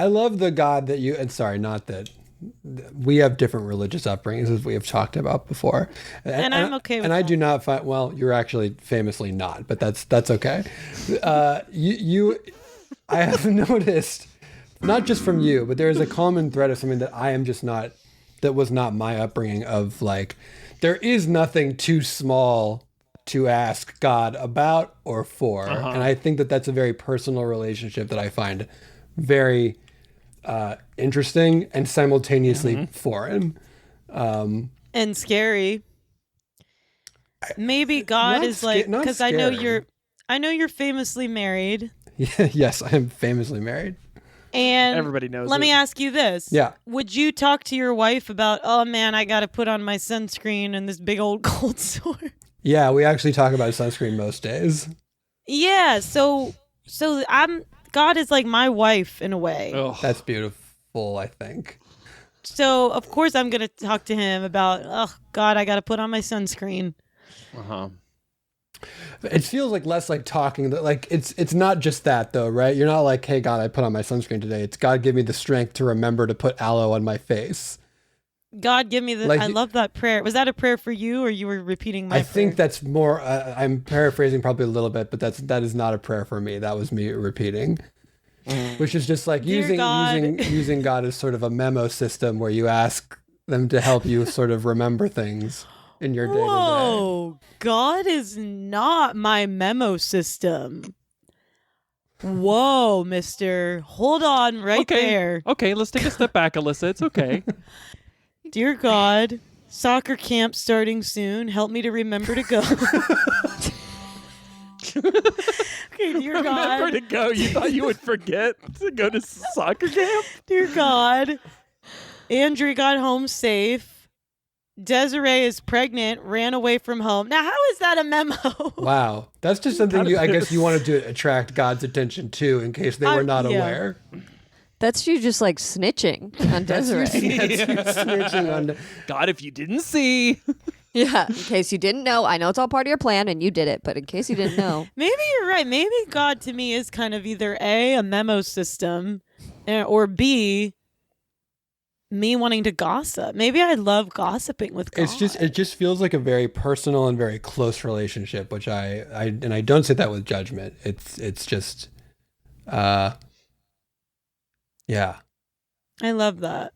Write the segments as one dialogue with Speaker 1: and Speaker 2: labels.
Speaker 1: I love the God that you, and sorry, not that we have different religious upbringings as we have talked about before.
Speaker 2: And I'm okay with
Speaker 1: and
Speaker 2: that.
Speaker 1: I do not find, well, you're actually famously not, but that's okay. I have noticed, not just from you, but there is a common thread of something that I am just not, that was not my upbringing of like, there is nothing too small to ask God about or for. And I think that that's a very personal relationship that I find very interesting and simultaneously foreign.
Speaker 2: And scary. Maybe God is like, because I know you're famously married.
Speaker 1: Yes, I am famously married.
Speaker 2: And
Speaker 3: everybody knows.
Speaker 2: Let me ask you this.
Speaker 1: Yeah.
Speaker 2: Would you talk to your wife about, oh man, I got to put on my sunscreen in this big old cold sore?
Speaker 1: Yeah, we actually talk about sunscreen most days.
Speaker 2: Yeah, so God is like my wife in a way.
Speaker 3: Oh.
Speaker 1: That's beautiful, I think.
Speaker 2: So of course I'm gonna talk to him about, oh God, I got to put on my sunscreen.
Speaker 1: It feels like less like talking. Like it's not just that though, right? You're not like, hey God, I put on my sunscreen today. It's God, give me the strength to remember to put aloe on my face.
Speaker 2: God, give me the.
Speaker 1: Like,
Speaker 2: I love that prayer. Was that a prayer for you, or you were repeating my?
Speaker 1: I think that's more. I'm paraphrasing probably a little bit, but that is not a prayer for me. That was me repeating, which is just like using God as sort of a memo system where you ask them to help you sort of remember things in your day to day.
Speaker 2: Whoa, God is not my memo system. Whoa, mister. Hold on right there.
Speaker 3: Okay, let's take a step back, Alyssa. It's okay.
Speaker 2: Dear God, soccer camp starting soon. Help me to remember to go. Okay, dear God.
Speaker 3: Remember to go. You thought you would forget to go to soccer camp?
Speaker 2: Dear God, Andrew got home safe. Desiree is pregnant, ran away from home. Now, how is that a memo?
Speaker 1: Wow. That's just something I guess you wanted to attract God's attention to in case they were not aware.
Speaker 4: That's you just like snitching on Desiree.
Speaker 1: That's you snitching on
Speaker 3: God, if you didn't see.
Speaker 4: Yeah, in case you didn't know. I know it's all part of your plan and you did it, but in case you didn't know.
Speaker 2: Maybe you're right. Maybe God to me is kind of either A, memo system, or B, me wanting to gossip. Maybe I love gossiping with God.
Speaker 1: It just feels like a very personal and very close relationship, which I don't say that with judgment. It's just yeah.
Speaker 2: I love that.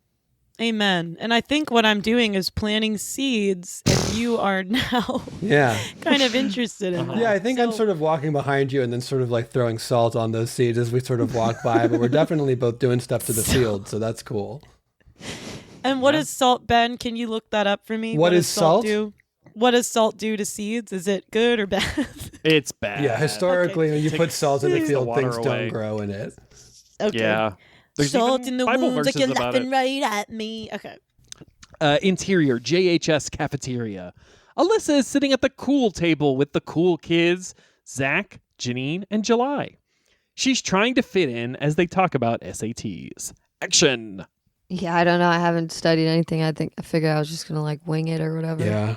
Speaker 2: Amen. And I think what I'm doing is planting seeds, and you are now kind of interested in that.
Speaker 1: Yeah, I think I'm sort of walking behind you and then sort of like throwing salt on those seeds as we sort of walk by, but we're definitely both doing stuff to the field, so that's cool.
Speaker 2: And what is salt, Ben? Can you look that up for me?
Speaker 1: What does salt
Speaker 2: do? What does salt do to seeds? Is it good or bad?
Speaker 3: It's bad.
Speaker 1: Yeah, historically, when you put salt in the field,
Speaker 3: water
Speaker 1: things
Speaker 3: away.
Speaker 1: don't grow in it.
Speaker 2: Okay.
Speaker 3: Yeah. There's
Speaker 2: salt
Speaker 3: even
Speaker 2: in the
Speaker 3: Bible
Speaker 2: wounds, like
Speaker 3: verses
Speaker 2: you're
Speaker 3: about
Speaker 2: laughing
Speaker 3: it.
Speaker 2: right at me. Okay.
Speaker 3: Interior, JHS Cafeteria. Alyssa is sitting at the cool table with the cool kids, Zach, Janine, and July. She's trying to fit in as they talk about SATs. Action!
Speaker 4: Yeah, I don't know. I haven't studied anything. I figured I was just going to like wing it or whatever.
Speaker 1: Yeah.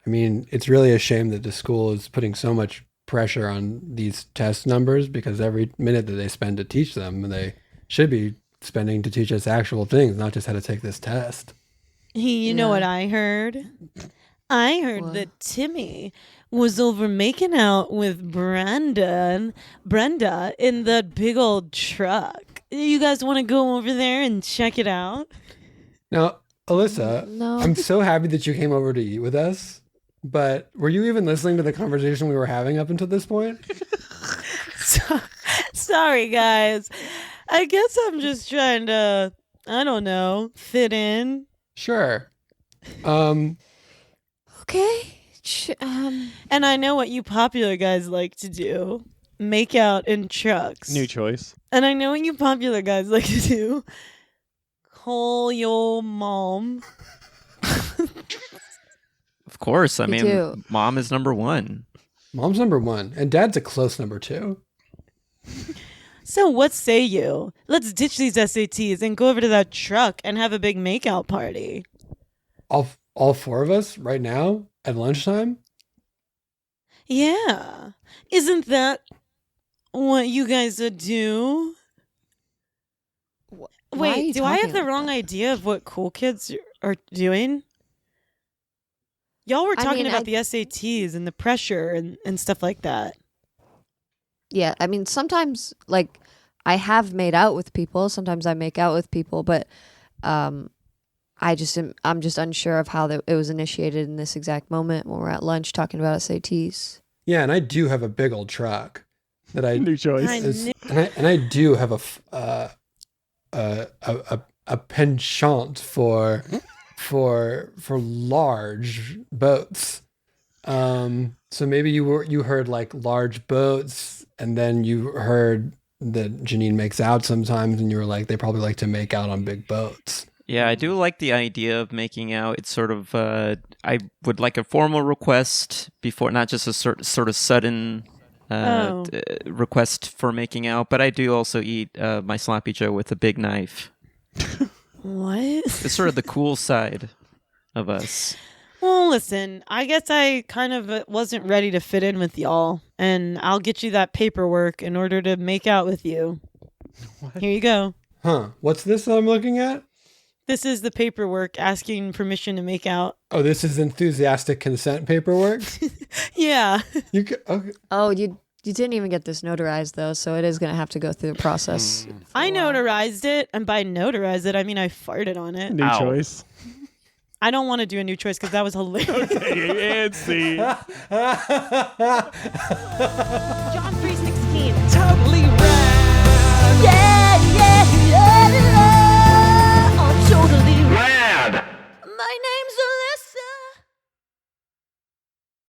Speaker 1: I mean, it's really a shame that the school is putting so much pressure on these test numbers because every minute that they spend to teach them, they should be spending to teach us actual things, not just how to take this test.
Speaker 2: You know what I heard? I heard that Timmy was over making out with Brenda in that big old truck. You guys want to go over there and check it out?
Speaker 1: Now, Alyssa,
Speaker 4: No.
Speaker 1: I'm so happy that you came over to eat with us, but were you even listening to the conversation we were having up until this point?
Speaker 2: Sorry, guys. I guess I'm just trying to, I don't know, fit in.
Speaker 1: Sure.
Speaker 4: Okay.
Speaker 2: And I know what you popular guys like to do. Make out in trucks.
Speaker 3: New choice.
Speaker 2: And I know what you popular guys like to do. Call your mom.
Speaker 5: Of course. I
Speaker 4: Me
Speaker 5: mean,
Speaker 4: too.
Speaker 5: mom is number one.
Speaker 1: Mom's number one, and dad's a close number two.
Speaker 2: So what say you? Let's ditch these SATs and go over to that truck and have a big makeout party.
Speaker 1: All four of us right now at lunchtime?
Speaker 2: Yeah. Isn't that what you guys do?
Speaker 4: Why are you
Speaker 2: Wait, do I
Speaker 4: talking
Speaker 2: have the
Speaker 4: like
Speaker 2: wrong
Speaker 4: that?
Speaker 2: idea of what cool kids are doing? Y'all were
Speaker 4: I
Speaker 2: talking
Speaker 4: mean,
Speaker 2: about the SATs and the pressure and stuff like that.
Speaker 4: Yeah, I mean, sometimes like I have made out with people. Sometimes I make out with people, but I'm just unsure of how it was initiated in this exact moment when we're at lunch talking about SATs.
Speaker 1: Yeah, and I do have a big old truck that I
Speaker 3: New choice.
Speaker 2: I
Speaker 1: is,
Speaker 2: knew-
Speaker 1: and I do have a penchant for large boats. So maybe you heard like large boats, and then you heard that Janine makes out sometimes, and you were like, they probably like to make out on big boats.
Speaker 5: Yeah, I do like the idea of making out. It's sort of, I would like a formal request before, not just a sort of sudden request for making out, but I do also eat my sloppy joe with a big knife.
Speaker 2: What?
Speaker 5: It's sort of the cool side of us.
Speaker 2: Well, listen, I guess I kind of wasn't ready to fit in with y'all, and I'll get you that paperwork in order to make out with you.
Speaker 3: What?
Speaker 2: Here you go.
Speaker 1: Huh? What's this that I'm looking at?
Speaker 2: This is the paperwork asking permission to make out.
Speaker 1: Oh, this is enthusiastic consent paperwork.
Speaker 2: Yeah.
Speaker 1: You could, okay.
Speaker 4: Oh, you didn't even get this notarized though, so it is gonna have to go through the process.
Speaker 2: I notarized it, and by notarized it, I mean I farted on it.
Speaker 3: New choice.
Speaker 2: I don't want to do a new choice because that was hilarious.
Speaker 3: Okay, and see.
Speaker 2: John 3:16.
Speaker 3: Totally Rad.
Speaker 2: Yeah!